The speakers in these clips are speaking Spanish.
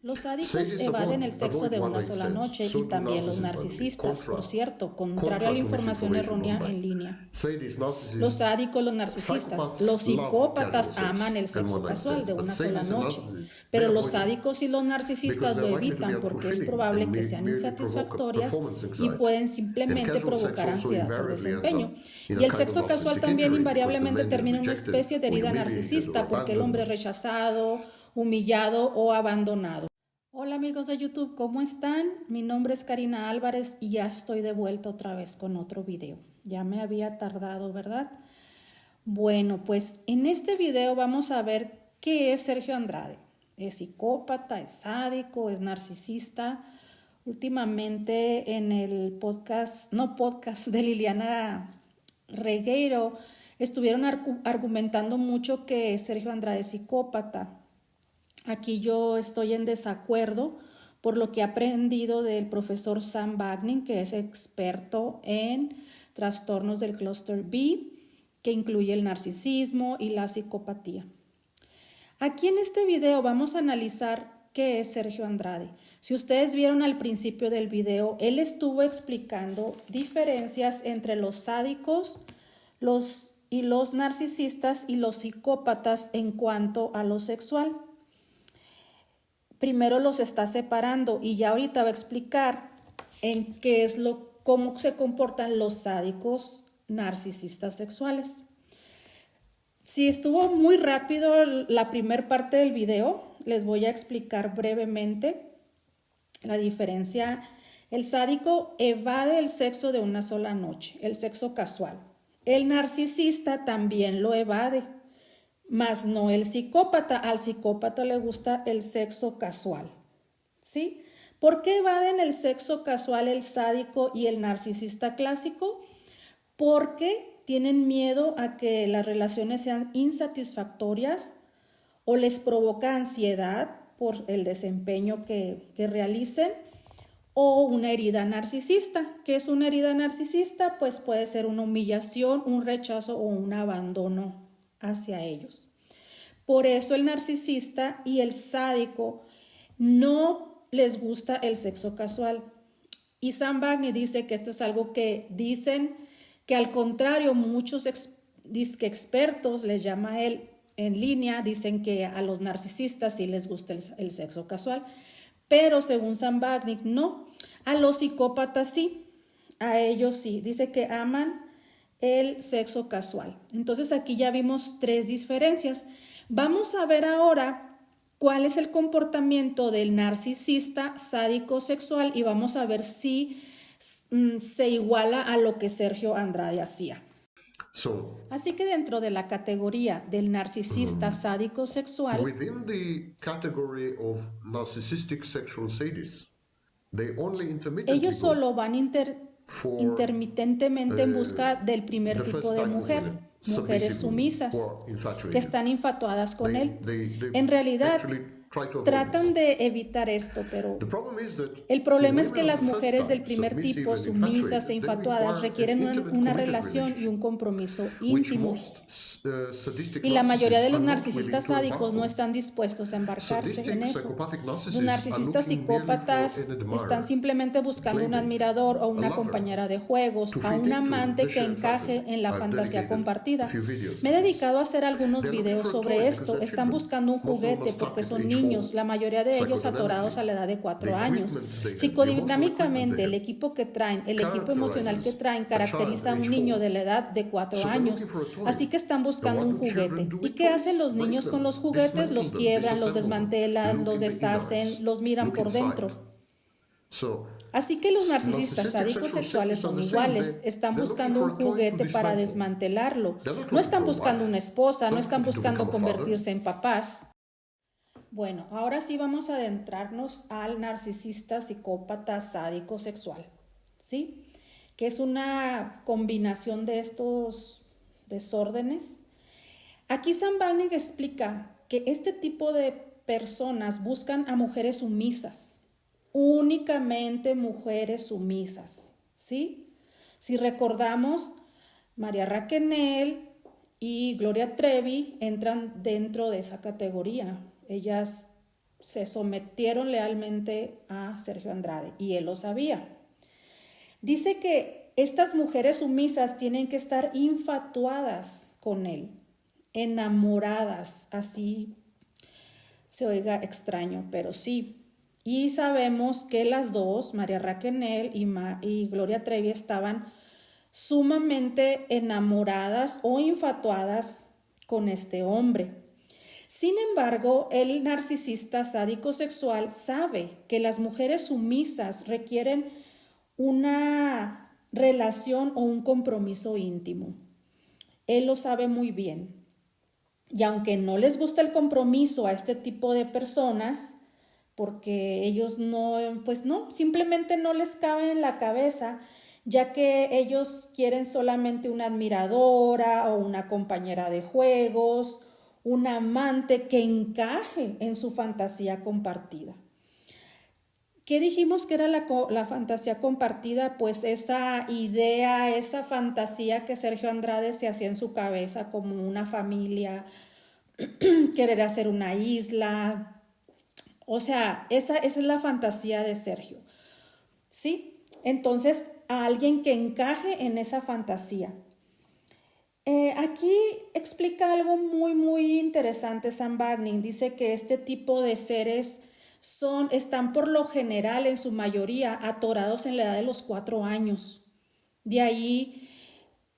Los sádicos evaden el sexo de una sola noche y también los narcisistas, por cierto, contrario a la información errónea en línea. Los sádicos, los narcisistas, los psicópatas aman el sexo casual de una sola noche, pero los sádicos y los narcisistas lo evitan porque es probable que sean insatisfactorias y pueden simplemente provocar ansiedad por desempeño. Y el sexo casual también invariablemente termina en una especie de herida narcisista porque el hombre es rechazado, humillado o abandonado. Hola amigos de YouTube, ¿cómo están? Mi nombre es Karina Álvarez y ya estoy de vuelta otra vez con otro video. Ya me había tardado, ¿verdad? Bueno, pues en este video vamos a ver qué es Sergio Andrade. ¿Es psicópata, es sádico, es narcisista? Últimamente en el podcast de Liliana Regueiro, estuvieron argumentando mucho que Sergio Andrade es psicópata. Aquí yo estoy en desacuerdo por lo que he aprendido del profesor Sam Bagnin, que es experto en trastornos del clúster B, que incluye el narcisismo y la psicopatía. Aquí en este video vamos a analizar qué es Sergio Andrade. Si ustedes vieron al principio del video, él estuvo explicando diferencias entre los sádicos, los narcisistas y los psicópatas en cuanto a lo sexual. Primero los está separando y ya ahorita va a explicar en cómo se comportan los sádicos narcisistas sexuales. Si estuvo muy rápido la primera parte del video, les voy a explicar brevemente la diferencia. El sádico evade el sexo de una sola noche, el sexo casual. El narcisista también lo evade, mas no el psicópata. Al psicópata le gusta el sexo casual, ¿sí? ¿Por qué evaden el sexo casual el sádico y el narcisista clásico? Porque tienen miedo a que las relaciones sean insatisfactorias o les provoca ansiedad por el desempeño que realicen, o una herida narcisista. ¿Qué es una herida narcisista? Pues puede ser una humillación, un rechazo o un abandono hacia ellos. Por eso el narcisista y el sádico no les gusta el sexo casual. Y Sam Bagni dice que esto es algo que dicen que al contrario muchos expertos, les llama él en línea, dicen que a los narcisistas sí les gusta el sexo casual, pero según Sam Bagni no, a los psicópatas sí, a ellos sí, dice que aman el sexo casual. Entonces aquí ya vimos tres diferencias. Vamos a ver ahora cuál es el comportamiento del narcisista sádico sexual y vamos a ver si se iguala a lo que Sergio Andrade hacía. Así que dentro de la categoría del narcisista sádico sexual, within the category of narcissistic sexual sadists, they only intermittently ellos go solo van intermitentemente en busca del primer tipo de mujer, mujeres sumisas, que están infatuadas con él. En realidad, tratan de evitar esto, pero el problema es que las mujeres del primer tipo, sumisas e infatuadas, requieren una relación y un compromiso íntimo. Y la mayoría de los narcisistas sádicos no están dispuestos a embarcarse en eso. Los narcisistas psicópatas están simplemente buscando un admirador o una compañera de juegos, a un amante que encaje en la fantasía compartida. Me he dedicado a hacer algunos videos sobre esto. Están buscando un juguete porque son niños, la mayoría de ellos atorados a la edad de 4 años. Psicodinámicamente, el equipo emocional que traen caracteriza a un niño de la edad de 4 años. Así que están buscando un juguete. ¿Y qué hacen los niños con los juguetes? Los quiebran, los desmantelan, los deshacen, los miran por dentro. Así que los narcisistas sádicos sexuales son iguales, están buscando un juguete para desmantelarlo. No están buscando una esposa, no están buscando convertirse en papás. Bueno, ahora sí vamos a adentrarnos al narcisista psicópata sádico sexual, ¿sí? Que es una combinación de estos desórdenes. Aquí Sam Bagni explica que este tipo de personas buscan a mujeres sumisas, únicamente mujeres sumisas, ¿sí? Si recordamos, María Raquenel y Gloria Trevi entran dentro de esa categoría. Ellas se sometieron lealmente a Sergio Andrade y él lo sabía. Dice que estas mujeres sumisas tienen que estar infatuadas con él, enamoradas, así se oiga extraño, pero sí. Y sabemos que las dos, María Raquel y Gloria Trevi, estaban sumamente enamoradas o infatuadas con este hombre. Sin embargo, el narcisista sádico sexual sabe que las mujeres sumisas requieren una relación o un compromiso íntimo. Él lo sabe muy bien. Y aunque no les gusta el compromiso a este tipo de personas, porque ellos no, pues no, simplemente no les cabe en la cabeza, ya que ellos quieren solamente una admiradora o una compañera de juegos, un amante que encaje en su fantasía compartida. ¿Qué dijimos que era la fantasía compartida? Pues esa idea, esa fantasía que Sergio Andrade se hacía en su cabeza como una familia, querer hacer una isla. O sea, esa es la fantasía de Sergio, ¿sí? Entonces, a alguien que encaje en esa fantasía. Aquí explica algo muy, muy interesante Sam Bagnin. Dice que este tipo de seres están por lo general, en su mayoría, atorados en la edad de los 4 años. De ahí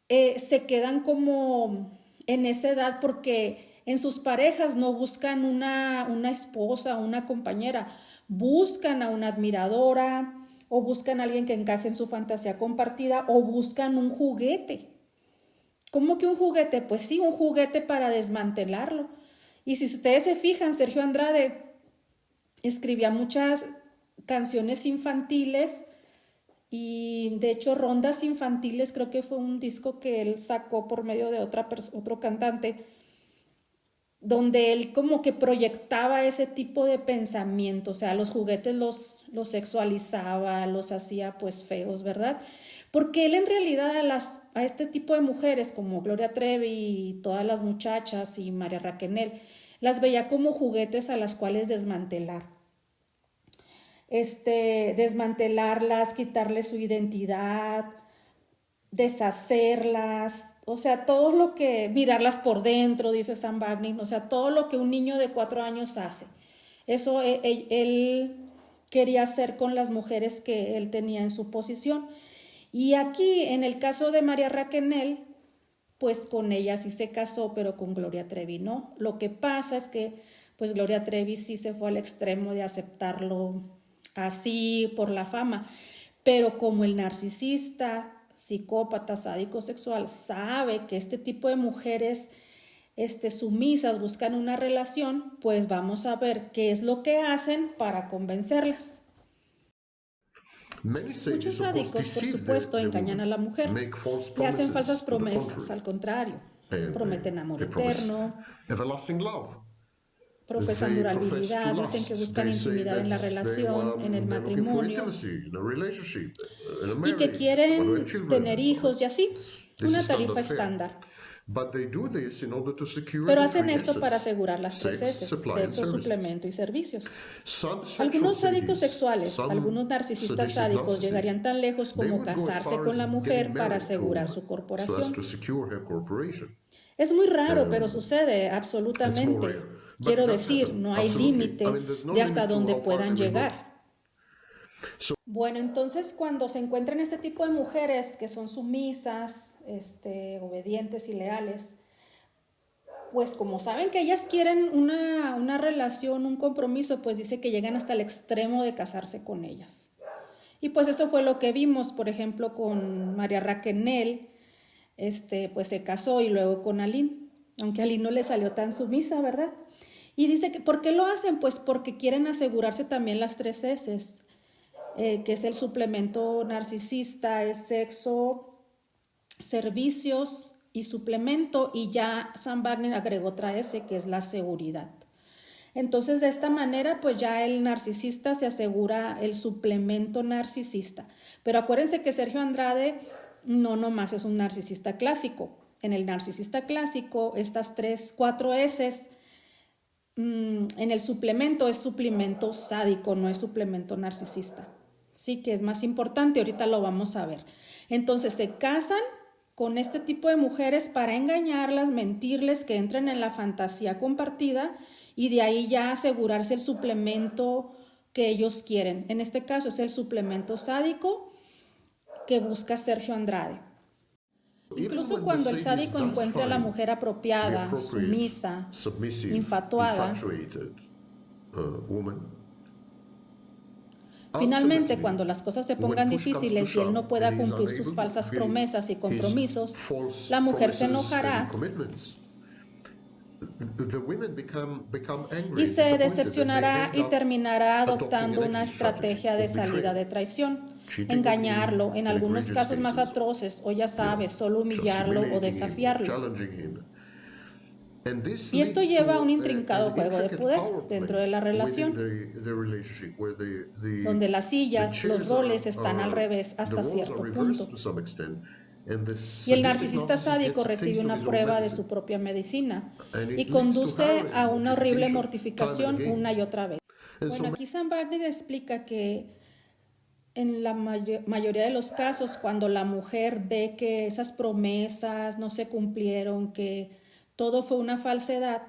se quedan como en esa edad porque en sus parejas no buscan una esposa, una compañera, buscan a una admiradora o buscan a alguien que encaje en su fantasía compartida o buscan un juguete. ¿Cómo que un juguete? Pues sí, un juguete para desmantelarlo. Y si ustedes se fijan, Sergio Andrade escribía muchas canciones infantiles y de hecho Rondas Infantiles creo que fue un disco que él sacó por medio de otro cantante, donde él como que proyectaba ese tipo de pensamiento, o sea, los juguetes los sexualizaba, los hacía pues feos, ¿verdad? Porque él en realidad a este tipo de mujeres como Gloria Trevi y todas las muchachas y María Raquel, las veía como juguetes a las cuales desmantelar. Desmantelarlas, quitarles su identidad, deshacerlas, o sea, todo lo que, mirarlas por dentro, dice Sam Bagnin, o sea, todo lo que un niño de 4 años hace. Eso él quería hacer con las mujeres que él tenía en su posición. Y aquí, en el caso de María Raquel, pues con ella sí se casó, pero con Gloria Trevi no. Lo que pasa es que, pues Gloria Trevi sí se fue al extremo de aceptarlo así por la fama. Pero como el narcisista, psicópata, sádico sexual, sabe que este tipo de mujeres sumisas buscan una relación, pues vamos a ver qué es lo que hacen para convencerlas. Many Muchos sages, of course, sádicos, por deceive supuesto, the engañan a woman, la mujer, make false le hacen falsas promises to the promesas, contrary, al contrario, and prometen amor they promise eterno, everlasting love. profesan They profess to durabilidad, dicen que lust. buscan They say intimidad that en la relación, en el they're looking for matrimonio, intimacy in a relationship, in a y que marriage. They want to have quieren children tener and so on. hijos y así, This is una standard tarifa fare. estándar. But they do this in order to secure Pero the hacen three esto para S's: asegurar las 3 sex, S, supply, and sexo, services. suplemento y servicios. Some sexual Algunos sádicos sadists, sexuales, some algunos narcisistas sadistic sádicos narcissists, llegarían tan lejos they como would go as casarse far as con la getting mujer para married to a asegurar woman su so as to corporación. secure her corporation. Es muy raro, pero Um, sucede it's more absolutamente. rare, but Quiero it does decir, happen, no hay absolutely. I límite mean, there's no de hasta limit to dónde how far they puedan will go. llegar. Bueno, entonces cuando se encuentran este tipo de mujeres que son sumisas, obedientes y leales, pues como saben que ellas quieren una relación, un compromiso, pues dice que llegan hasta el extremo de casarse con ellas. Y pues eso fue lo que vimos, por ejemplo, con María Raquel, pues se casó y luego con Aline, aunque a Aline no le salió tan sumisa, ¿verdad? Y dice que, ¿por qué lo hacen? Pues porque quieren asegurarse también las 3 S, que es el suplemento narcisista, es sexo, servicios y suplemento, y ya Sam Wagner agregó otra S, que es la seguridad. Entonces, de esta manera, pues ya el narcisista se asegura el suplemento narcisista. Pero acuérdense que Sergio Andrade no nomás es un narcisista clásico. En el narcisista clásico, estas 4 S en el suplemento es suplemento sádico, no es suplemento narcisista. Sí que es más importante, ahorita lo vamos a ver. Entonces se casan con este tipo de mujeres para engañarlas, mentirles, que entren en la fantasía compartida y de ahí ya asegurarse el suplemento que ellos quieren. En este caso es el suplemento sádico que busca Sergio Andrade. Incluso cuando el sádico encuentre a la mujer apropiada, sumisa, infatuada, finalmente, cuando las cosas se pongan difíciles y él no pueda cumplir sus falsas promesas y compromisos, la mujer se enojará y se decepcionará y terminará adoptando una estrategia de salida de traición, engañarlo, en algunos casos más atroces, o ya sabes, solo humillarlo o desafiarlo. Y esto lleva a un intrincado juego de poder dentro de la relación, donde las sillas, los roles están al revés hasta cierto punto. Y el narcisista sádico recibe una prueba de su propia medicina y conduce a una horrible mortificación una y otra vez. Bueno, aquí Sam Bagnall explica que en la mayoría de los casos, cuando la mujer ve que esas promesas no se cumplieron, que todo fue una falsedad,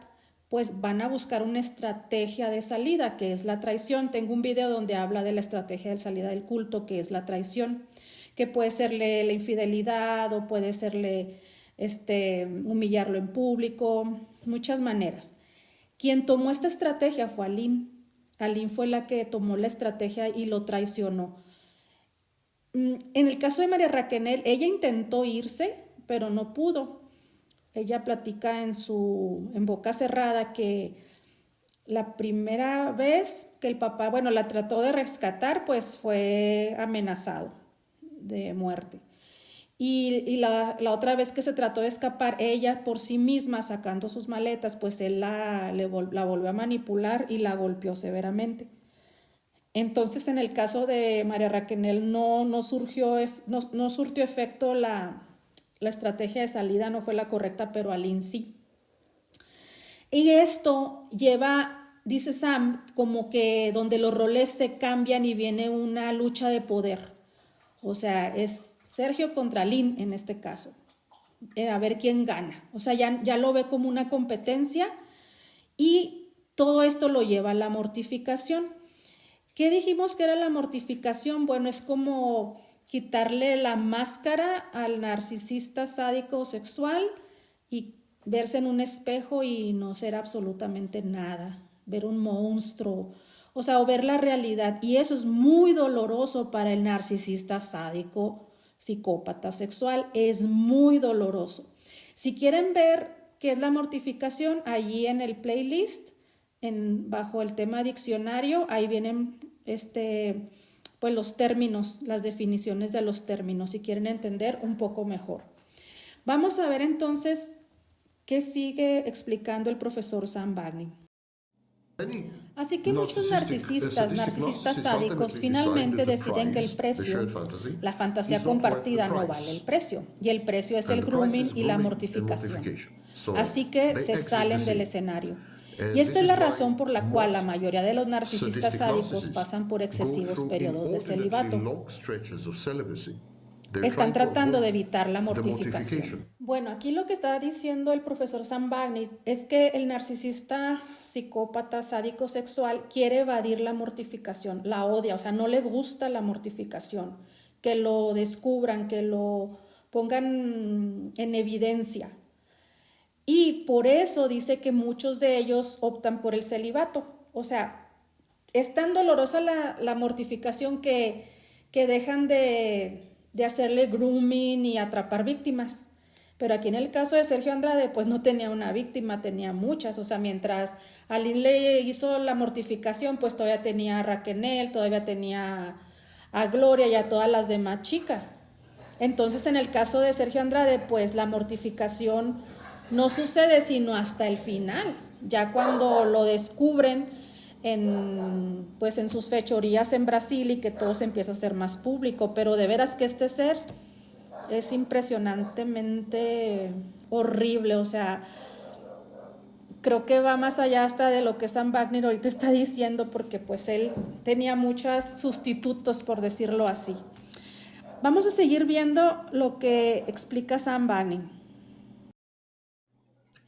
pues van a buscar una estrategia de salida, que es la traición. Tengo un video donde habla de la estrategia de salida del culto, que es la traición, que puede serle la infidelidad o puede serle humillarlo en público, muchas maneras. Quien tomó esta estrategia fue Aline. Aline fue la que tomó la estrategia y lo traicionó. En el caso de María Raquel, ella intentó irse, pero no pudo. Ella platica en boca cerrada que la primera vez que el papá, la trató de rescatar, pues fue amenazado de muerte. Y la otra vez que se trató de escapar, ella por sí misma sacando sus maletas, pues él la volvió a manipular y la golpeó severamente. Entonces, en el caso de María Raquel no surtió efecto la estrategia de salida, no fue la correcta, pero Aline sí. Y esto lleva, dice Sam, como que donde los roles se cambian y viene una lucha de poder. O sea, es Sergio contra Aline en este caso. A ver quién gana. O sea, ya lo ve como una competencia y todo esto lo lleva a la mortificación. ¿Qué dijimos que era la mortificación? Bueno, es como quitarle la máscara al narcisista sádico sexual y verse en un espejo y no ser absolutamente nada, ver un monstruo, o ver la realidad. Y eso es muy doloroso para el narcisista sádico, psicópata sexual, es muy doloroso. Si quieren ver qué es la mortificación, allí en el playlist, bajo el tema diccionario, ahí vienen pues los términos, las definiciones de los términos, si quieren entender un poco mejor. Vamos a ver entonces qué sigue explicando el profesor Sam Bagnall. Así que muchos narcisistas sádicos, finalmente deciden que el precio, la fantasía compartida, no vale el precio, y el precio es el grooming y la mortificación. Así que se salen del escenario. Y esta es la razón por la cual la mayoría de los narcisistas sádicos pasan por excesivos periodos de celibato. Están tratando de evitar la mortificación. Bueno, aquí lo que está diciendo el profesor Sam Bagnall es que el narcisista psicópata sádico sexual quiere evadir la mortificación, la odia, no le gusta la mortificación, que lo descubran, que lo pongan en evidencia. Y por eso dice que muchos de ellos optan por el celibato. Es tan dolorosa la mortificación que dejan de hacerle grooming y atrapar víctimas. Pero aquí en el caso de Sergio Andrade, pues no tenía una víctima, tenía muchas. Mientras Aline le hizo la mortificación, pues todavía tenía a Raquel, todavía tenía a Gloria y a todas las demás chicas. Entonces, en el caso de Sergio Andrade, pues la mortificación no sucede sino hasta el final, ya cuando lo descubren en sus fechorías en Brasil y que todo se empieza a hacer más público. Pero de veras que este ser es impresionantemente horrible, creo que va más allá hasta de lo que Sam Wagner ahorita está diciendo, porque pues él tenía muchos sustitutos, por decirlo así. Vamos a seguir viendo lo que explica Sam Wagner.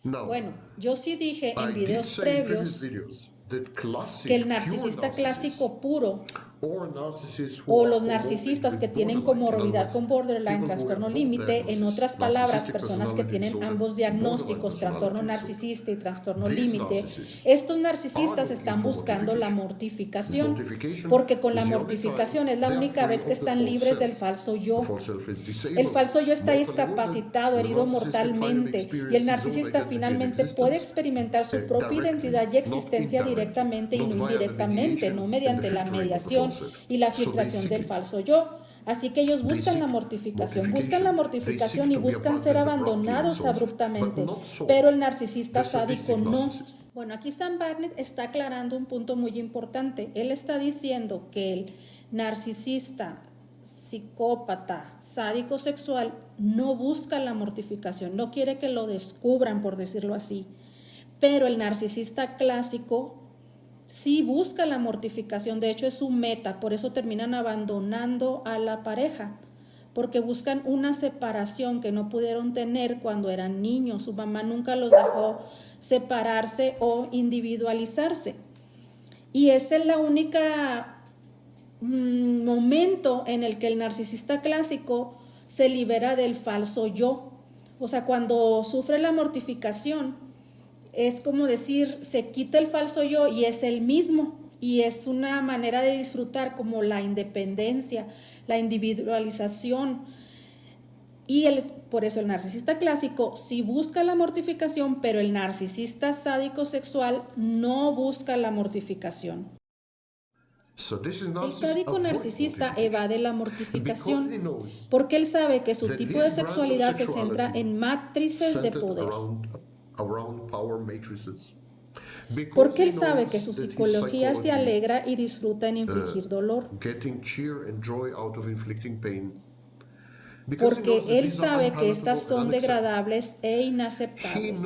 Now, Bueno, yo sí dije I en did videos say in previous previos videos that classic, que el pure narcisista narcissists, clásico puro or narcissists who o are los promoted narcisistas que with tienen borderline, in other comorbilidad words, con borderline, people who have trastorno both límite, en diagnoses, otras palabras, narcissistic personas que personality tienen disorder, ambos borderline diagnósticos, trastorno personality disorder. narcisista y trastorno These límite, narcissists estos are narcisistas looking están for buscando la mortification. mortificación, porque con la is the only mortificación time es la they are única free vez que of the están false libres self. del falso The yo. false self is El disabled, falso yo está mentally wounded. discapacitado, The herido narcissist can finally mortalmente, y el experience his own narcisista identity and finalmente puede existence experimentar su propia directly, identidad y not existencia indirectly, directamente y not no via the indirectamente, mediation no and the mediante la filtering of the mediación false self. y la So they filtración seek del it. falso yo. Así que ellos They buscan la seek mortificación They mortificación seek y to be buscan ser abandoned abruptly and abandonados so on, but abruptamente, not so pero el narcisista the sádico sadistic no. narcissist. Bueno, aquí Sam Barnett está aclarando un punto muy importante. Él está diciendo que el narcisista, psicópata, sádico sexual no busca la mortificación, no quiere que lo descubran, por decirlo así. Pero el narcisista clásico sí busca la mortificación, de hecho es su meta, por eso terminan abandonando a la pareja, porque buscan una separación que no pudieron tener cuando eran niños. Su mamá nunca los dejó separarse o individualizarse. Y esa es la única momento en el que el narcisista clásico se libera del falso yo. O sea, cuando sufre la mortificación, es como decir, se quita el falso yo y es el mismo. Y es una manera de disfrutar como la independencia, la individualización. Y por eso el narcisista clásico sí busca la mortificación, pero el narcisista sádico sexual no busca la mortificación. El sádico narcisista evade la mortificación porque él sabe que su tipo de sexualidad se centra en matrices de poder. Porque él sabe que su psicología se alegra y disfruta en infligir dolor. Porque él sabe que estas son degradables e inaceptables.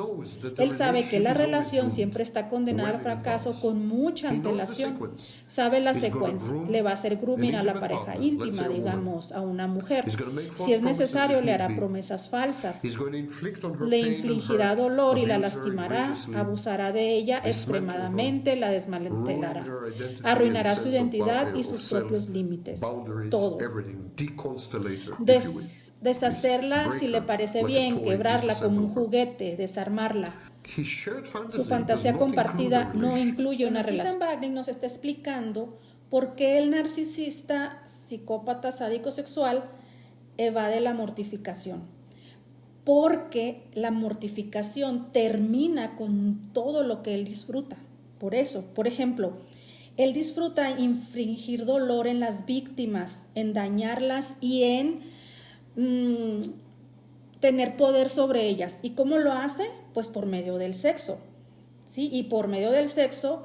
Él sabe que la relación siempre está condenada al fracaso con mucha antelación. Sabe la secuencia. Le va a hacer grooming a la pareja íntima, digamos, a una mujer. Si es necesario, le hará promesas falsas. Le infligirá dolor y la lastimará, abusará de ella extremadamente, la desmantelará, arruinará su identidad y sus propios límites. Todo. Deshacerla si le parece bien, quebrarla como un juguete, desarmarla. Su fantasía compartida no incluye una relación. Sam Wagner nos está explicando por qué el narcisista, psicópata, sádico sexual evade la mortificación. Porque la mortificación termina con todo lo que él disfruta. Por eso, por ejemplo, él disfruta infligir dolor en las víctimas, en dañarlas y en tener poder sobre ellas. ¿Y cómo lo hace? Pues por medio del sexo, ¿sí? Y por medio del sexo,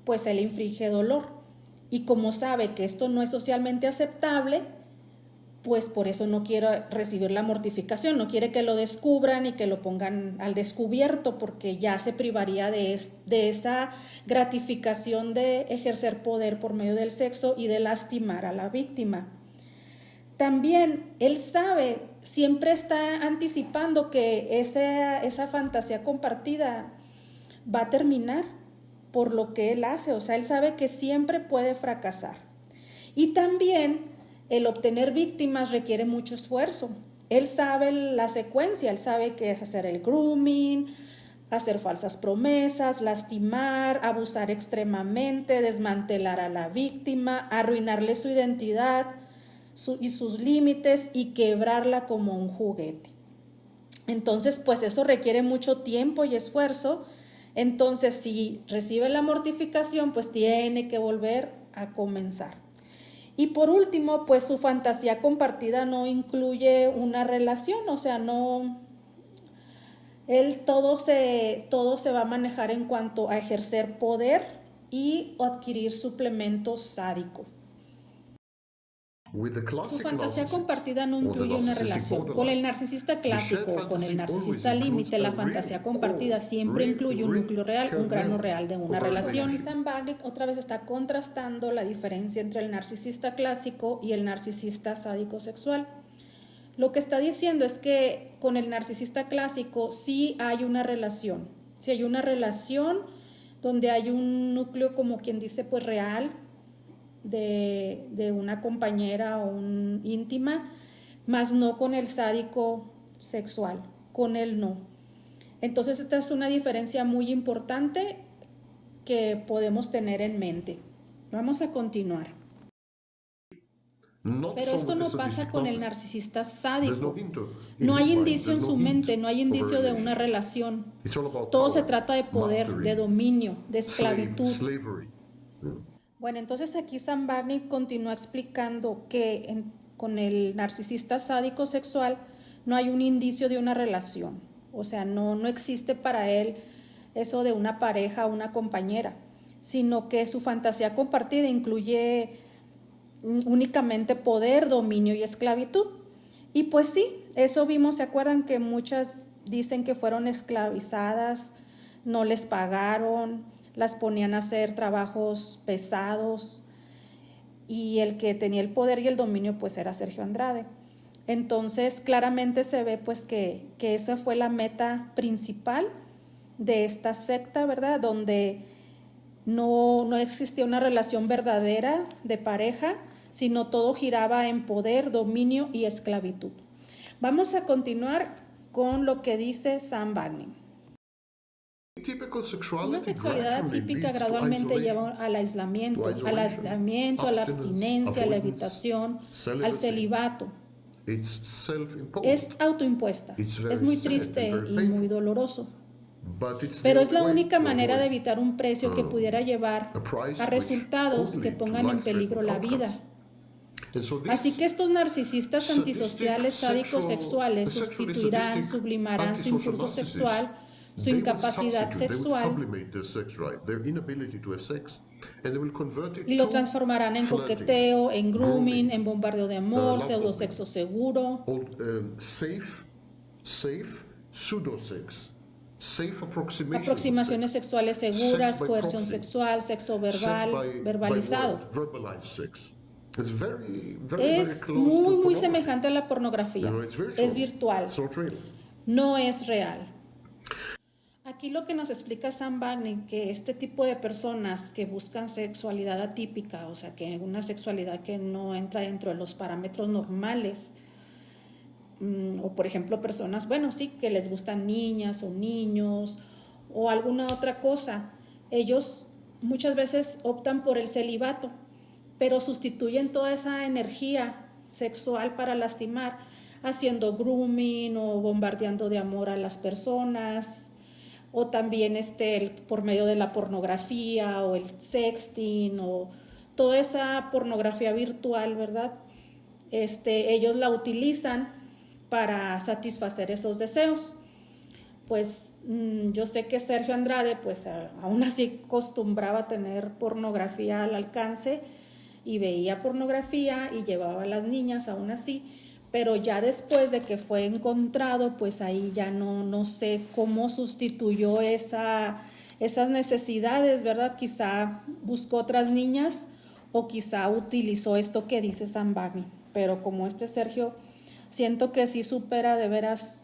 pues él inflige dolor. Y como sabe que esto no es socialmente aceptable, pues por eso no quiere recibir la mortificación, no quiere que lo descubran y que lo pongan al descubierto, porque ya se privaría de esa gratificación de ejercer poder por medio del sexo y de lastimar a la víctima. También él sabe, siempre está anticipando que esa fantasía compartida va a terminar por lo que él hace. O sea, él sabe que siempre puede fracasar. Y también el obtener víctimas requiere mucho esfuerzo. Él sabe la secuencia, él sabe que es hacer el grooming, hacer falsas promesas, lastimar, abusar extremadamente, desmantelar a la víctima, arruinarle su identidad y sus límites y quebrarla como un juguete. Entonces, pues eso requiere mucho tiempo y esfuerzo. Entonces, si recibe la mortificación, pues tiene que volver a comenzar. Y por último, pues su fantasía compartida no incluye una relación, o sea, no, él todo se va a manejar en cuanto a ejercer poder y adquirir suplemento sádico. with the Su classic fantasía narcissist compartida no or the incluye una narcissistic relación. Con borderline, el narcisista the clásico shared o con el fantasy narcisista always límite, includes la a fantasía real compartida or siempre incluye un núcleo real, un grano kernel real de una of a relación. Y relationship. Sam Bagnick otra vez está contrastando la diferencia entre el narcisista clásico y el narcisista sádico sexual. Lo que está diciendo es que con el narcisista clásico sí hay una relación, sí hay una relación donde hay un núcleo, como quien dice, pues real, de una compañera o un íntima, más no con el sádico sexual, con él no. Entonces esta es una diferencia muy importante que podemos tener en mente. Vamos a continuar. Not Pero so esto with the no pasa con el narcissist. narcisista There's no sádico. hint in No hay his mind, indicio there's en no su hint mente, no hay of a indicio de una relation. relación. It's all about Todo se power, trata de poder, mastery, de dominio, de esclavitud. slavery. Bueno, entonces aquí Sam Bagnick continúa explicando que con el narcisista sádico sexual no hay un indicio de una relación. O sea, no existe para él eso de una pareja o una compañera, sino que su fantasía compartida incluye únicamente poder, dominio y esclavitud. Y pues sí, eso vimos, ¿se acuerdan que muchas dicen que fueron esclavizadas, no les pagaron, las ponían a hacer trabajos pesados y el que tenía el poder y el dominio pues era Sergio Andrade? Entonces claramente se ve pues que esa fue la meta principal de esta secta, ¿verdad? Donde no existía una relación verdadera de pareja, sino todo giraba en poder, dominio y esclavitud. Vamos a continuar con lo que dice Sam Bagnick. Una sexualidad atípica gradualmente lleva al aislamiento, a la abstinencia, a la evitación, al celibato. Es autoimpuesta, es muy triste y muy doloroso. Pero es la única manera de evitar un precio que pudiera llevar a resultados que pongan en peligro la vida. Así que estos narcisistas antisociales, sádicos sexuales, sustituirán, sublimarán su impulso sexual, su incapacidad sexual, y lo transformarán en coqueteo, en grooming, en bombardeo de amor, pseudosexo seguro, aproximaciones sexuales seguras, coerción sexual, sexo verbal, verbalizado. Es muy semejante a la pornografía. Es virtual, no es real. Aquí lo que nos explica Sam Bagnick, que este tipo de personas que buscan sexualidad atípica, o sea, que una sexualidad que no entra dentro de los parámetros normales, o por ejemplo personas, bueno, sí, que les gustan niñas o niños o alguna otra cosa, ellos muchas veces optan por el celibato, pero sustituyen toda esa energía sexual para lastimar, haciendo grooming o bombardeando de amor a las personas, o también por medio de la pornografía o el sexting o toda esa pornografía virtual, ¿verdad? Ellos la utilizan para satisfacer esos deseos. Pues yo sé que Sergio Andrade pues aún así acostumbraba a tener pornografía al alcance y veía pornografía y llevaba a las niñas aún así, pero ya después de que fue encontrado, pues ahí ya no sé cómo sustituyó esas necesidades, ¿verdad? Quizá buscó otras niñas o quizá utilizó esto que dice Sam Bagnick, pero como Sergio, siento que sí supera de veras,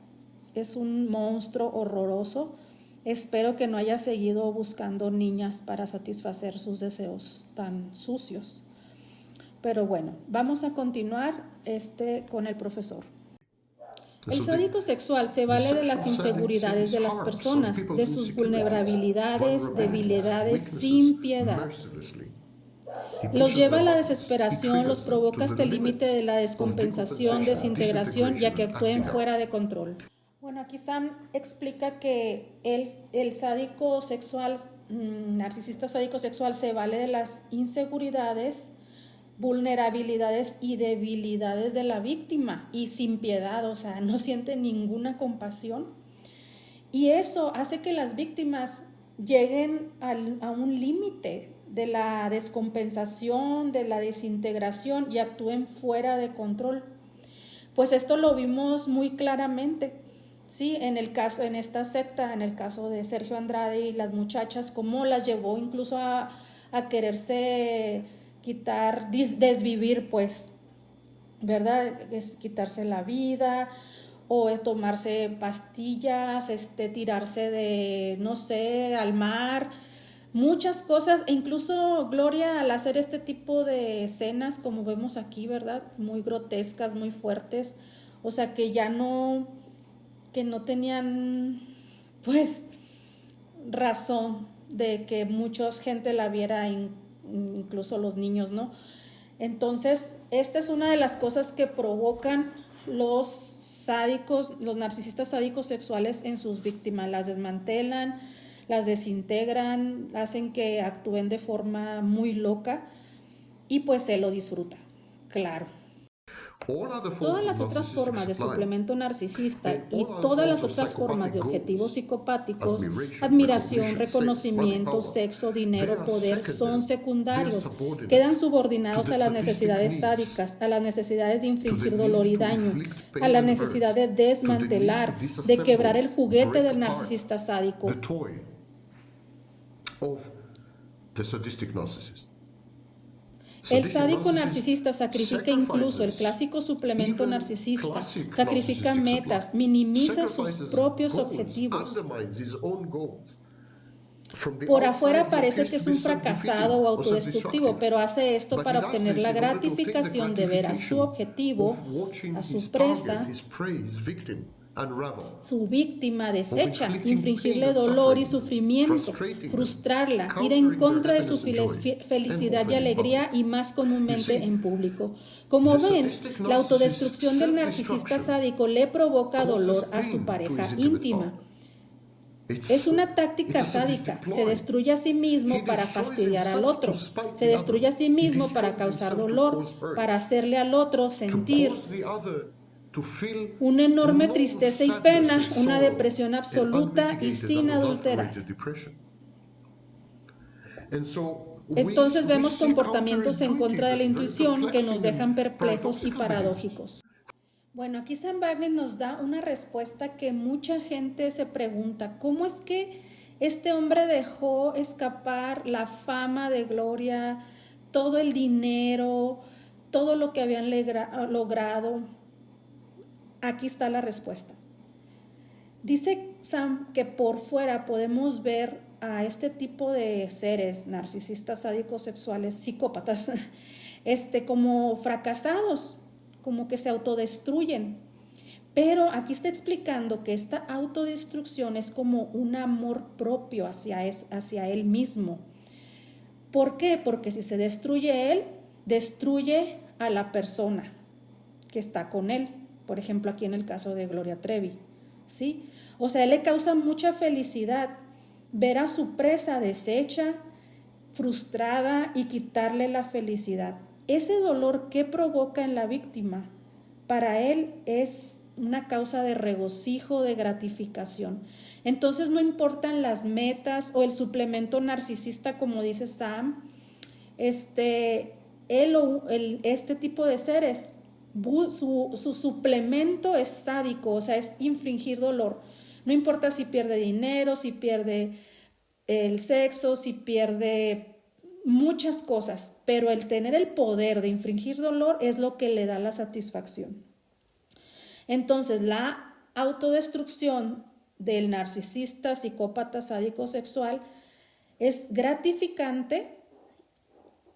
es un monstruo horroroso. Espero que no haya seguido buscando niñas para satisfacer sus deseos tan sucios. Pero bueno, vamos a continuar con el profesor. El sádico sexual se vale de las inseguridades de las personas, de sus vulnerabilidades, debilidades sin piedad. Los lleva a la desesperación, los provoca hasta el límite de la descompensación, desintegración, ya que actúen fuera de control. Bueno, aquí Sam explica que el sádico sexual, narcisista sádico sexual, se vale de las inseguridades, vulnerabilidades y debilidades de la víctima y sin piedad, o sea, no siente ninguna compasión. Y eso hace que las víctimas lleguen a un límite de la descompensación, de la desintegración y actúen fuera de control. Pues esto lo vimos muy claramente, ¿sí? En esta secta, en el caso de Sergio Andrade y las muchachas, cómo las llevó incluso a quererse quitar, desvivir, pues, ¿verdad? Es quitarse la vida o tomarse pastillas, tirarse de, no sé, al mar, muchas cosas, e incluso Gloria al hacer este tipo de escenas, como vemos aquí, ¿verdad? Muy grotescas, muy fuertes, o sea, que no tenían, pues, razón de que mucha gente la viera, incluso los niños, ¿no? Entonces, esta es una de las cosas que provocan los sádicos, los narcisistas sádicos sexuales en sus víctimas. Las desmantelan, las desintegran, hacen que actúen de forma muy loca y pues se lo disfruta, claro. Todas las otras formas de suplemento narcisista y todas las otras formas de objetivos psicopáticos, admiración, reconocimiento, sexo, dinero, poder, son secundarios, quedan subordinados a las necesidades sádicas, a las necesidades de infligir dolor y daño, a la necesidad de desmantelar, de quebrar el juguete del narcisista sádico. El sádico narcisista sacrifica incluso el clásico suplemento narcisista, sacrifica metas, minimiza sus propios objetivos. Por afuera parece que es un fracasado o autodestructivo, pero hace esto para obtener la gratificación de ver a su objetivo, a su presa, su víctima deshecha, infligirle dolor y sufrimiento, frustrarla, ir en contra de su felicidad y alegría, y más comúnmente en público. Como ven, la autodestrucción del narcisista sádico le provoca dolor a su pareja íntima. Es una táctica sádica, se destruye a sí mismo para fastidiar al otro, se destruye a sí mismo para causar dolor, para hacerle al otro sentir una enorme tristeza y pena, una depresión absoluta y sin adulterar. Entonces vemos comportamientos en contra de la intuición que nos dejan perplejos y paradójicos. Bueno, aquí Sam Bagnall nos da una respuesta que mucha gente se pregunta: ¿cómo es que este hombre dejó escapar la fama de Gloria, todo el dinero, todo lo que habían logrado? Aquí está la respuesta. Dice Sam que por fuera podemos ver a este tipo de seres narcisistas, sádicos, sexuales, psicópatas, como fracasados, como que se autodestruyen. Pero aquí está explicando que esta autodestrucción es como un amor propio hacia él mismo. ¿Por qué? Porque si se destruye él, destruye a la persona que está con él. Por ejemplo, aquí en el caso de Gloria Trevi, ¿sí? O sea, él le causa mucha felicidad ver a su presa deshecha, frustrada, y quitarle la felicidad. Ese dolor que provoca en la víctima, para él es una causa de regocijo, de gratificación. Entonces no importan las metas o el suplemento narcisista, como dice Sam, este tipo de seres, su suplemento es sádico, o sea, es infligir dolor. No importa si pierde dinero, si pierde el sexo, si pierde muchas cosas, pero el tener el poder de infligir dolor es lo que le da la satisfacción. Entonces, la autodestrucción del narcisista, psicópata, sádico sexual es gratificante,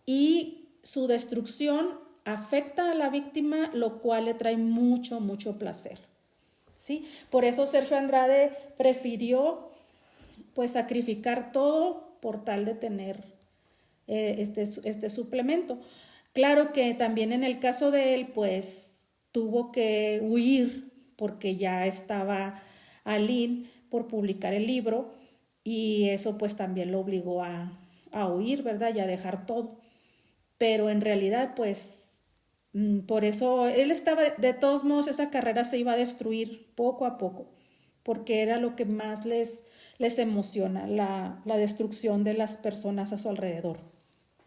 y su destrucción afecta a la víctima, lo cual le trae mucho, mucho placer, ¿sí? Por eso Sergio Andrade prefirió pues sacrificar todo por tal de tener este suplemento. Claro que también en el caso de él pues tuvo que huir, porque ya estaba Aline por publicar el libro, y eso pues también lo obligó a huir, ¿verdad? Y a dejar todo. Pero en realidad pues por eso él estaba, de todos modos esa carrera se iba a destruir poco a poco, porque era lo que más les emociona, la destrucción de las personas a su alrededor.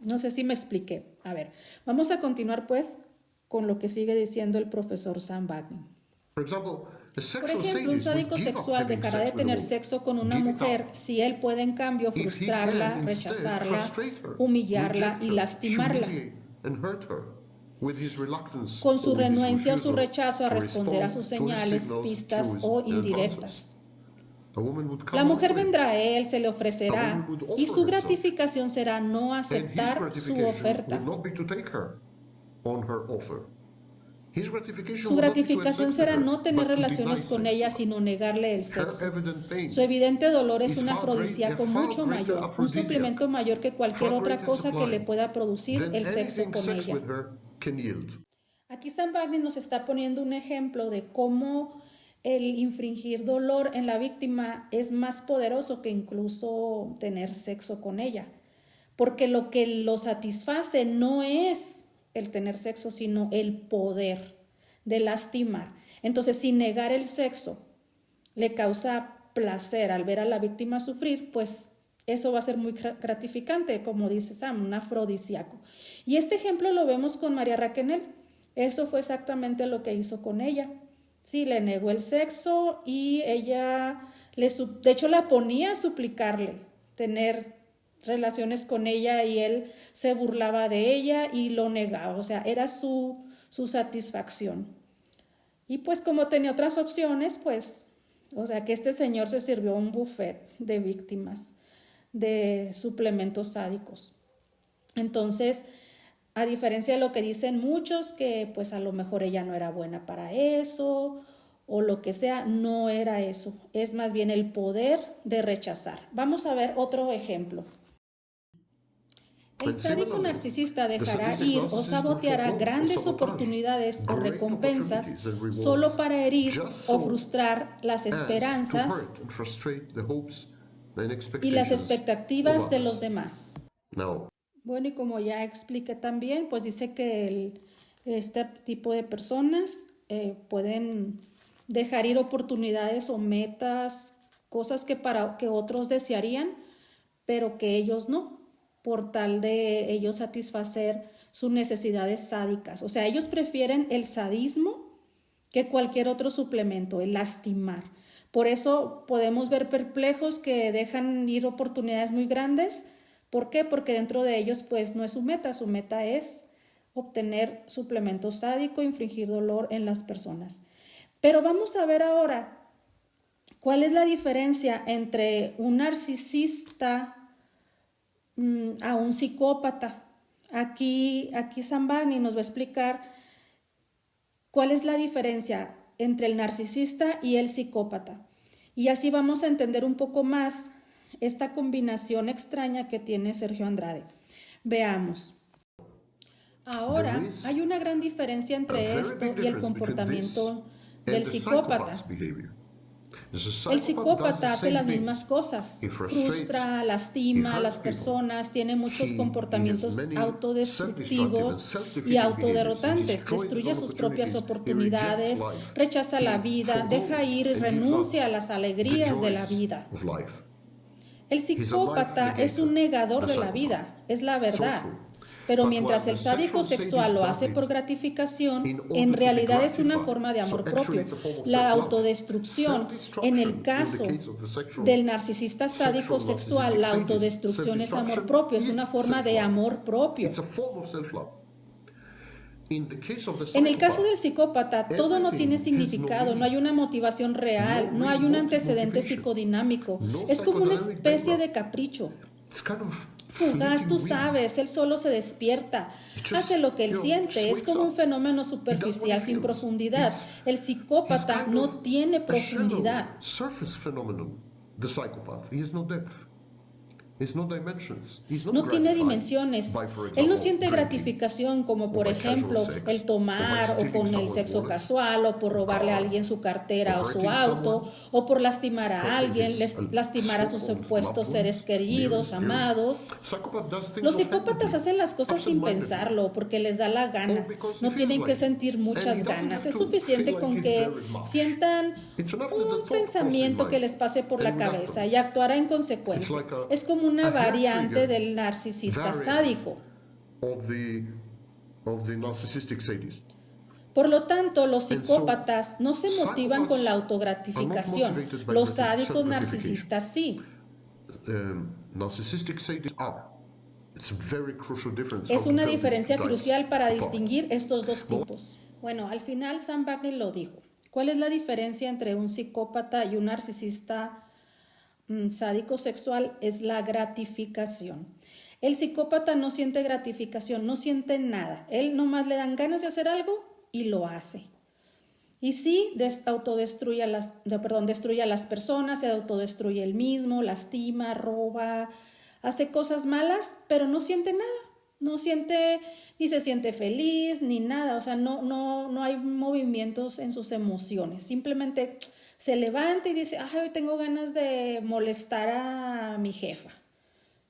No sé si me expliqué. A ver, vamos a continuar pues con lo que sigue diciendo el profesor Sam Bagnall. For example, a Por sexual ejemplo, un sadist would sádico give up sexual having dejará de sex with a tener woman, sexo con una give it mujer up, si él puede en cambio if he can frustrarla, instead rechazarla, frustrate her, humillarla reject y her, lastimarla. humiliate and hurt her with his reluctance Con su or with his renuencia o su refusal rechazo a to responder a respond sus to his señales, signals, pistas cues, o and advances. indirectas. A woman would La come mujer offering, vendrá a él, se le a ofrecerá woman would y offer su herself, gratificación será no and his aceptar su gratification oferta. would not be to take her on her offer. His gratification Su would not be to have gratificación sex with será her, no tener but to deny relaciones con sex to ella, her. sino negarle el Her sexo. evident pain Su evidente dolor es is un a afrodisíaco far mucho greater mayor, un aphrodisiac, suplemento mayor que cualquier far otra greater cosa que le supply pueda producir than el sexo anything con sex ella. with her can yield. Aquí Sam Bagnall nos está poniendo un ejemplo de cómo el infringir dolor en la víctima es más poderoso que incluso tener sexo con ella, porque lo que lo satisface no es el tener sexo, sino el poder de lastimar. Entonces, si negar el sexo le causa placer al ver a la víctima sufrir, pues eso va a ser muy gratificante, como dice Sam, un afrodisíaco. Y este ejemplo lo vemos con María Raquenel. Eso fue exactamente lo que hizo con ella. Sí, le negó el sexo y ella, de hecho, la ponía a suplicarle tener relaciones con ella y él se burlaba de ella y lo negaba. O sea, era su satisfacción. Y pues como tenía otras opciones, pues, o sea, que este señor se sirvió un buffet de víctimas de suplementos sádicos. Entonces, a diferencia de lo que dicen muchos, que pues a lo mejor ella no era buena para eso o lo que sea, no era eso. Es más bien el poder de rechazar. Vamos a ver otro ejemplo. El sádico narcisista dejará ir o saboteará grandes oportunidades o recompensas solo para herir o frustrar las esperanzas y las expectativas de los demás. Bueno, y como ya expliqué también, pues dice que este tipo de personas pueden dejar ir oportunidades o metas, cosas que otros desearían, pero que ellos no, por tal de ellos satisfacer sus necesidades sádicas. O sea, ellos prefieren el sadismo que cualquier otro suplemento, el lastimar. Por eso podemos ver perplejos que dejan ir oportunidades muy grandes. ¿Por qué? Porque dentro de ellos pues no es su meta es obtener suplemento sádico, infligir dolor en las personas. Pero vamos a ver ahora cuál es la diferencia entre un narcisista a un psicópata. Aquí Sam Bagnall nos va a explicar cuál es la diferencia entre el narcisista y el psicópata. Y así vamos a entender un poco más esta combinación extraña que tiene Sergio Andrade. Veamos. Ahora, hay una gran diferencia entre esto y el comportamiento del psicópata. El psicópata hace las mismas cosas, frustra, lastima a las personas, tiene muchos comportamientos autodestructivos y autoderrotantes, destruye sus propias oportunidades, rechaza la vida, deja ir y renuncia a las alegrías de la vida. El psicópata es un negador de la vida, es la verdad. Pero mientras el sádico sexual lo hace por gratificación, en realidad es una forma de amor propio. La autodestrucción, en el caso del narcisista sádico sexual, la autodestrucción es amor propio, es una forma de amor propio. En el caso del psicópata, todo no tiene significado, no hay una motivación real, no hay un antecedente psicodinámico. Es como una especie de capricho. Fugaz, tú sabes, él solo se despierta, hace lo que él siente, es como un fenómeno superficial sin profundidad. El psicópata no tiene profundidad. No tiene dimensiones. Él no siente gratificación como por ejemplo el tomar o con el sexo casual o por robarle a alguien su cartera o su auto o por lastimar a alguien, lastimar a sus supuestos seres queridos, amados. Los psicópatas hacen las cosas sin pensarlo porque les da la gana. No tienen que sentir muchas ganas. Es suficiente con que sientan un pensamiento que les pase por la cabeza y actuar en consecuencia. Es como una variante del narcisista sádico. of the narcissistic sadist. Por lo tanto, los And so, psicópatas no se motivan con la psychopaths are not autogratificación. motivated by Los sádicos self-gratification. narcisistas sí. Narcissistic sadists are. It's a very crucial difference. Es how to una tell these diferencia two types crucial para apart. distinguir estos dos tipos. Bueno, al final Sam Bagnall lo dijo. ¿Cuál es la diferencia entre un psicópata y un narcisista sádico sexual? Es la gratificación. El psicópata no siente gratificación, no siente nada. Él nomás le dan ganas de hacer algo y lo hace. Y sí, destruye a las personas, se autodestruye él mismo, lastima, roba, hace cosas malas, pero no siente nada. No siente, ni se siente feliz, ni nada. O sea, no hay movimientos en sus emociones. Simplemente se levanta y dice, ay, hoy tengo ganas de molestar a mi jefa.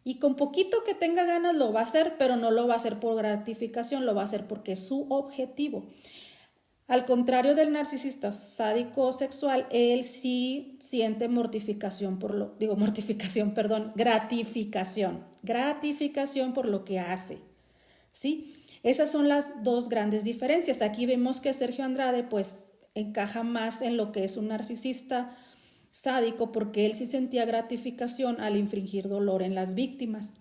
Y con poquito que tenga ganas lo va a hacer, pero no lo va a hacer por gratificación, lo va a hacer porque es su objetivo. Al contrario del narcisista sádico sexual, él sí siente gratificación por lo que hace, ¿sí? Esas son las dos grandes diferencias. Aquí vemos que Sergio Andrade pues encaja más en lo que es un narcisista sádico porque él sí sentía gratificación al infligir dolor en las víctimas.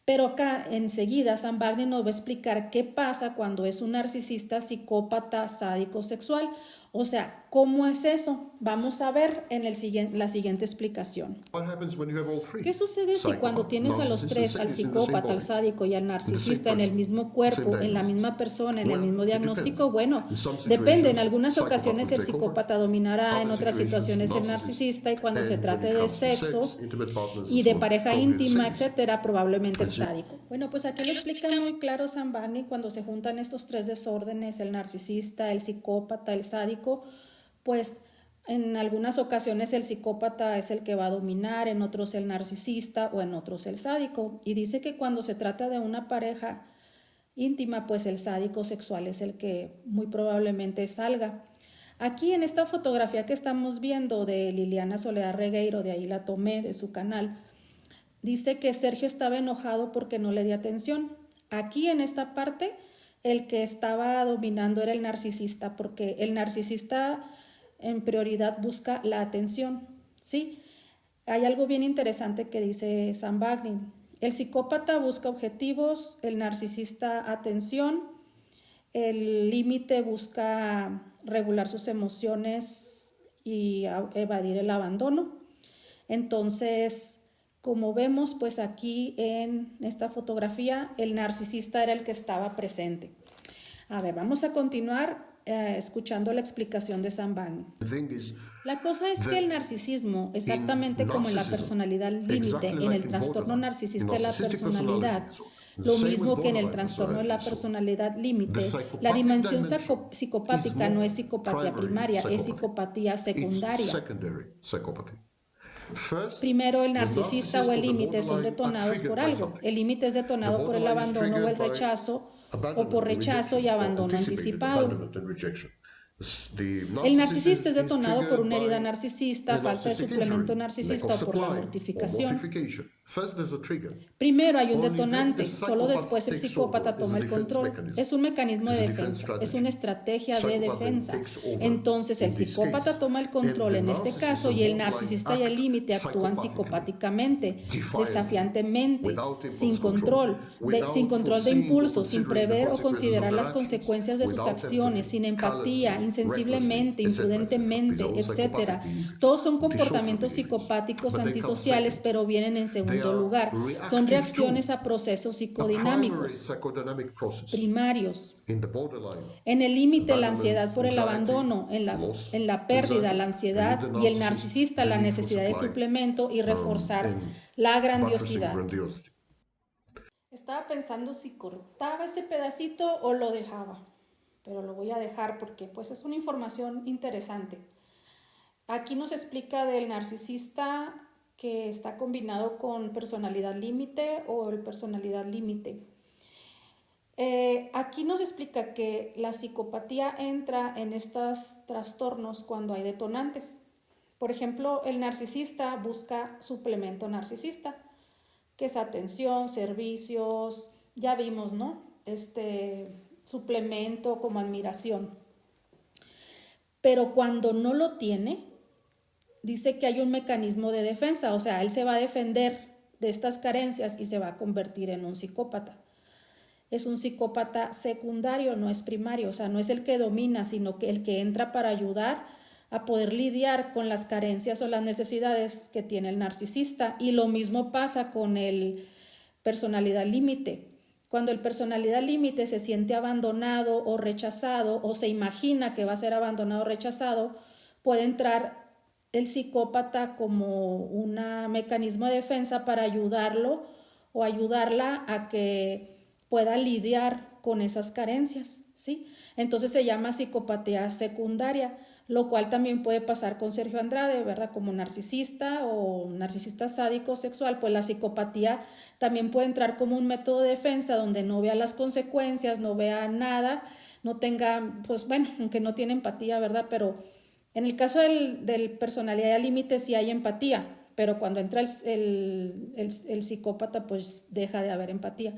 Pero acá enseguida Sam Bagnall nos va a explicar qué pasa cuando es un narcisista psicópata sádico sexual. O sea, ¿cómo es eso? Vamos a ver en la siguiente explicación. What happens when you have all three? ¿Qué sucede si cuando tienes a los tres, al psicópata, al sádico y al narcisista en el mismo cuerpo, en la misma persona, en el mismo diagnóstico? Bueno, depende. En algunas ocasiones el psicópata dominará, en otras situaciones el narcisista, y cuando se trate de sexo y de pareja íntima, etcétera, probablemente el sádico. Bueno, pues aquí lo explica muy claro Sam Bagnall cuando se juntan estos tres desórdenes, el narcisista, el psicópata, el sádico, pues en algunas ocasiones el psicópata es el que va a dominar, en otros el narcisista o en otros el sádico. Y dice que cuando se trata de una pareja íntima, pues el sádico sexual es el que muy probablemente salga. Aquí en esta fotografía que estamos viendo de Liliana Soledad Regueiro, de ahí la tomé de su canal, dice que Sergio estaba enojado porque no le dio atención. Aquí en esta parte el que estaba dominando era el narcisista, porque el narcisista en prioridad busca la atención, ¿sí? Hay algo bien interesante que dice Sam Bagnall. El psicópata busca objetivos, el narcisista atención, el límite busca regular sus emociones y evadir el abandono. Entonces, como vemos, pues aquí en esta fotografía, el narcisista era el que estaba presente. A ver, vamos a continuar escuchando la explicación de Sam Bagnall. La cosa es que el narcisismo, exactamente como en la personalidad límite, en el trastorno narcisista de la personalidad, lo mismo que en el trastorno de la personalidad límite, la dimensión psicopática no es psicopatía primaria, es psicopatía secundaria. Primero, el narcisista o el límite son detonados por algo. El límite es detonado por el abandono o el rechazo, o por rechazo y abandono anticipado. El narcisista es detonado por una herida narcisista, falta de suplemento narcisista o por la mortificación. Primero hay un detonante, solo después el psicópata toma el control. Es un mecanismo de defensa, es una estrategia de defensa. Entonces el psicópata toma el control en este caso y el narcisista y el límite actúan psicopáticamente, desafiantemente, sin control de impulso, sin prever o considerar las consecuencias de sus acciones, sin empatía, insensiblemente, imprudentemente, etc. Todos son comportamientos psicopáticos antisociales, pero vienen en segundo lugar. Son reacciones a procesos psicodinámicos primarios. En el límite, la ansiedad por el abandono, en la pérdida, la ansiedad, y el narcisista, la necesidad de suplemento y reforzar la grandiosidad. Estaba pensando si cortaba ese pedacito o lo dejaba, pero lo voy a dejar porque pues es una información interesante. Aquí nos explica del narcisista que está combinado con personalidad límite o el personalidad límite. Aquí nos explica que la psicopatía entra en estos trastornos cuando hay detonantes. Por ejemplo, el narcisista busca suplemento narcisista, que es atención, servicios, ya vimos, ¿no? Este suplemento como admiración. Pero cuando no lo tiene, dice que hay un mecanismo de defensa, o sea, él se va a defender de estas carencias y se va a convertir en un psicópata. Es un psicópata secundario, no es primario, o sea, no es el que domina, sino que el que entra para ayudar a poder lidiar con las carencias o las necesidades que tiene el narcisista. Y lo mismo pasa con el personalidad límite. Cuando el personalidad límite se siente abandonado o rechazado o se imagina que va a ser abandonado o rechazado, puede entrar el psicópata como un mecanismo de defensa para ayudarlo o ayudarla a que pueda lidiar con esas carencias, ¿sí? Entonces se llama psicopatía secundaria, lo cual también puede pasar con Sergio Andrade, ¿verdad? Como narcisista o narcisista sádico sexual, pues la psicopatía también puede entrar como un método de defensa donde no vea las consecuencias, no vea nada, no tenga, pues bueno, aunque no tiene empatía, ¿verdad? Pero en el caso del personalidad límite sí hay empatía, pero cuando entra el psicópata, pues deja de haber empatía.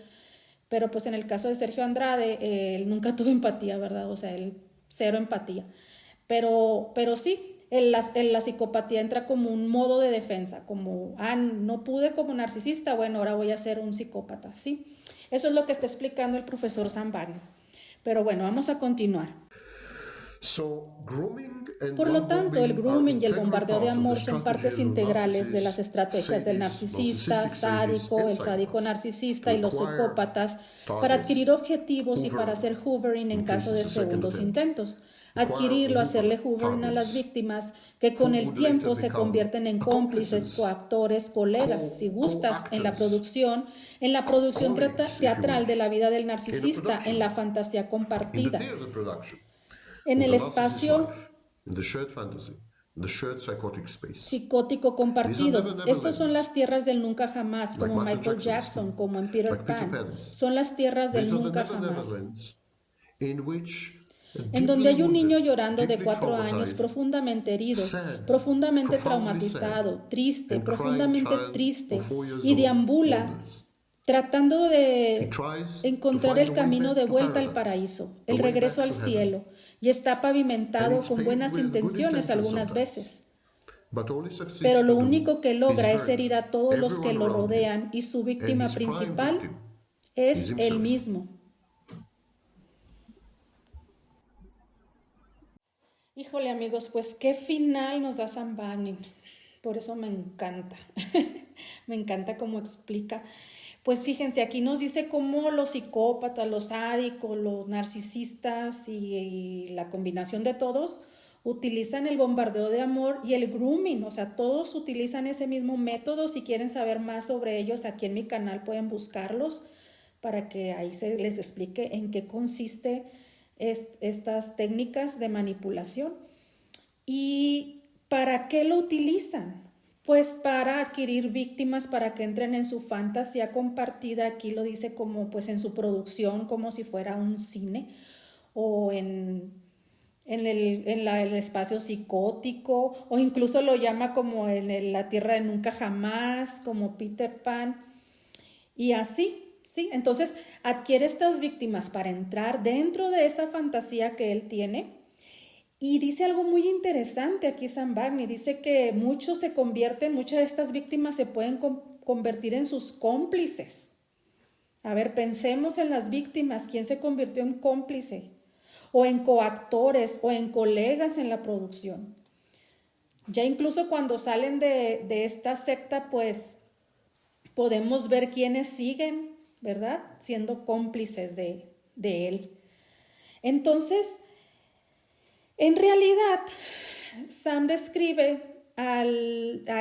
Pero pues en el caso de Sergio Andrade, él nunca tuvo empatía, ¿verdad? O sea, él cero empatía. Pero sí, la psicopatía entra como un modo de defensa, como, no pude como narcisista, bueno, ahora voy a ser un psicópata, ¿sí? Eso es lo que está explicando el profesor Sam Bagnall. Pero bueno, vamos a continuar. So, grooming and Por lo love tanto, el bombing are grooming y el integral bombardeo de parts of the amor son partes strategies of integrales de las narcissists, estrategias del sadists, narcisista, narcissistic sadists, sádico, and el sádico psychopaths to narcisista y los acquire psicópatas para targets, adquirir objetivos y para hoovering hacer hoovering en in caso case de it's a second segundos attempt, intentos. acquire Adquirirlo, or hacerle hoover hoovering a las targets víctimas que who con el would later tiempo se become convierten en cómplices, accomplices, coactores, colegas, si gustas, co-actors, en la producción colleagues, if you teatral de wish, la vida del in a narcisista, en la production, fantasía in the compartida, theater production en of el the narcissist's life, espacio in the shared fantasy, in the shared psychotic space. psicótico These are never, compartido. never Estos son lands, las tierras del nunca jamás, like como Michael Michael Jackson's, Jackson, como en Peter like Peter Pan. Pan's. Son las tierras del These are the nunca never, never jamás, lands in which a en donde deeply hay un niño wounded, llorando de deeply 4 años, traumatized, profundamente herido, sad, profundamente profoundly sad, traumatizado, triste, and crying profundamente child of triste, 4 years y old deambula wanders. tratando He de tries to encontrar find el the way camino de back to vuelta al paradise, paraíso, the el way regreso back al to heaven, cielo, y está and pavimentado it's con paved buenas with good intenciones intentions algunas sometimes. veces. But all he succeeds Pero to lo do único que is logra es hurt herir a todos los que everyone lo around him, rodean y su and víctima his prime principal victim is es él himself. mismo. Híjole amigos, pues qué final nos da Sam Bagnall. Por eso me encanta. Me encanta cómo explica. Pues fíjense, aquí nos dice cómo los psicópatas, los sádicos, los narcisistas y la combinación de todos utilizan el bombardeo de amor y el grooming. O sea, todos utilizan ese mismo método. Si quieren saber más sobre ellos, aquí en mi canal pueden buscarlos para que ahí se les explique en qué consiste estas técnicas de manipulación. ¿Y para qué lo utilizan? Pues para adquirir víctimas, para que entren en su fantasía compartida. Aquí lo dice como pues en su producción, como si fuera un cine, o el espacio psicótico, o incluso lo llama como en la tierra de nunca jamás, como Peter Pan, y así. Sí, entonces adquiere estas víctimas para entrar dentro de esa fantasía que él tiene. Y dice algo muy interesante aquí Sam Bagnall, dice que muchas de estas víctimas se pueden convertir en sus cómplices. A ver, pensemos en las víctimas, ¿quién se convirtió en cómplice? O en coactores o en colegas en la producción. Ya incluso cuando salen de esta secta, pues podemos ver quiénes siguen, ¿verdad? Siendo cómplices de él. Entonces, en realidad, Sam describe a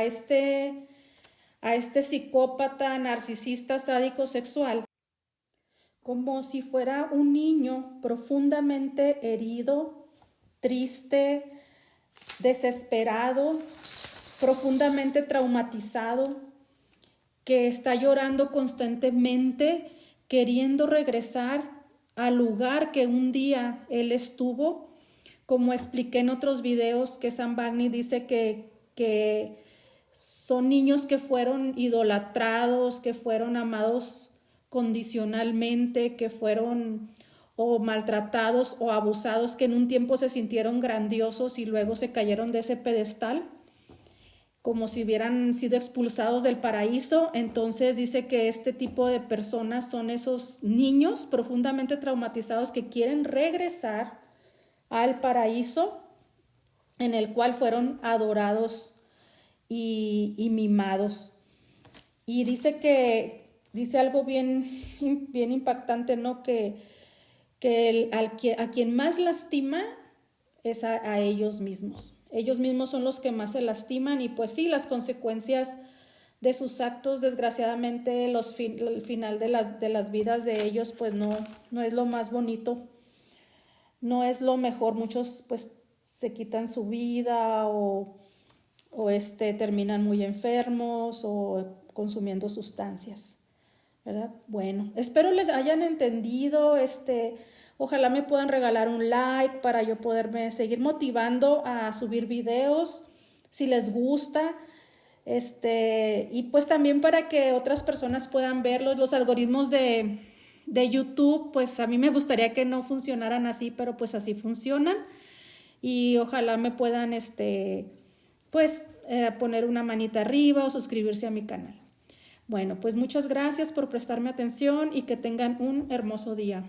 este psicópata, narcisista, sádico, sexual, como si fuera un niño profundamente herido, triste, desesperado, profundamente traumatizado, que está llorando constantemente, queriendo regresar al lugar que un día él estuvo. Como expliqué en otros videos, que Sam Bagnall dice que son niños que fueron idolatrados, que fueron amados condicionalmente, que fueron o maltratados o abusados, que en un tiempo se sintieron grandiosos y luego se cayeron de ese pedestal, como si hubieran sido expulsados del paraíso. Entonces dice que este tipo de personas son esos niños profundamente traumatizados que quieren regresar al paraíso en el cual fueron adorados y mimados. Y dice algo bien impactante, ¿no? A quien más lastima es a ellos mismos. Ellos mismos son los que más se lastiman, y pues sí, las consecuencias de sus actos, desgraciadamente, el final de las vidas de ellos, pues no es lo más bonito, no es lo mejor. Muchos pues se quitan su vida o terminan muy enfermos o consumiendo sustancias, ¿verdad? Bueno, espero les hayan entendido. Ojalá me puedan regalar un like para yo poderme seguir motivando a subir videos si les gusta. Y pues también para que otras personas puedan verlos. Los algoritmos de YouTube, pues a mí me gustaría que no funcionaran así, pero pues así funcionan. Y ojalá me puedan poner una manita arriba o suscribirse a mi canal. Bueno, pues muchas gracias por prestarme atención y que tengan un hermoso día.